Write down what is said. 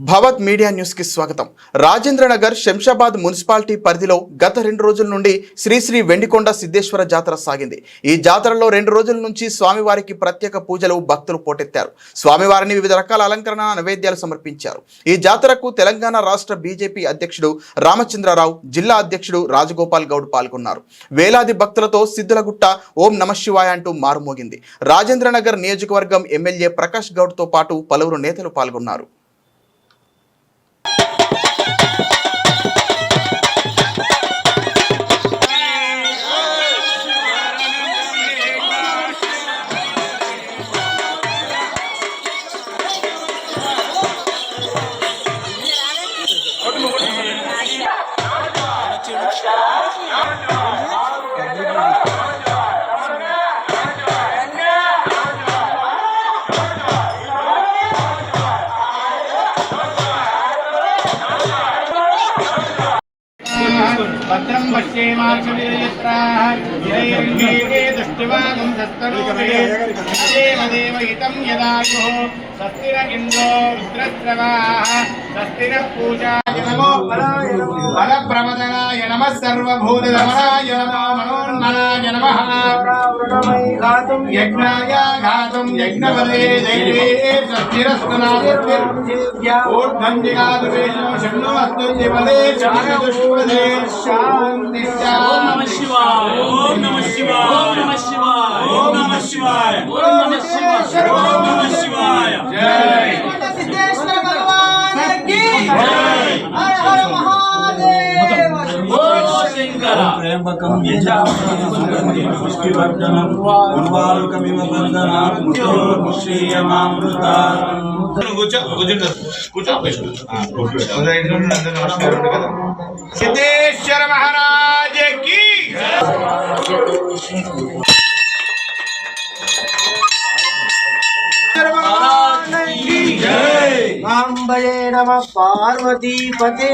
భవత్ media news కి స్వాగతం। Rajendranagar Shamshabad municipality పరిధిలో గత 2 రోజుల నుండి శ్రీ శ్రీ వెండికొండ సిద్ధేశ్వర జాతర సాగింది। ఈ జాతరలో 2 రోజుల నుంచి స్వామివారికి ప్రత్యేక పూజలు భక్తులు పోటెత్తారు। స్వామివారిని వివిధ రకాల అలంకరణ నైవేద్యాలు సమర్పించారు। ఈ జాతరకు తెలంగాణ రాష్ట్ర బీజేపీ అధ్యక్షుడు రామచంద్రరావు, జిల్లా అధ్యక్షుడు రాజగోపాల్ గౌడ్ పాల్గొన్నారు। వేలాది భక్తులతో సిద్ధులగుట్ట ఓం నమశివాయ అంటూ మారుమోగింది। రాజేంద్రనగర్ నియోజకవర్గం ఎమ్మెల్యే ప్రకాష్ గౌడ్ తో పాటు పలువురు నేతలు పాల్గొన్నారు। भद्रं पश्येमाक्षविरयत्राः गिरैर्वेगे दृष्टिवागं सत्तनोमे देवदेवहितं यदायुः स्वस्ति न इन्द्रो रुद्रस्रवाः स्वस्ति नः पूजाय नमो बलप्रमदनाय नमः सर्वभूतदमनाय नमो मनोन्मनाय नमः यज्ञाय घातं यज्ञवदे देवे स्वस्तिरस्तु नास्तिर् ऊर्ध्वं जिगातु वेशो शन्नो अस्तु जिवदे चारदुष्पदे शान्ति ओम नमः शिवाय ओम नमः शिवाय ओम नमः शिवाय ओम नमः शिवाय ओम नमः शिवाय ओम नमः शिवाय जय सिद्धेश्वर भगवान की जय हर हर महादेव बोलो शंकर प्रेमकं यजामहे पुष्टिवर्धनं उर्वारुकमिव बन्धनात् मुक्षीयमामृता सिद्धेश्वर महाराज की जय। अंबे नमः पार्वती पते।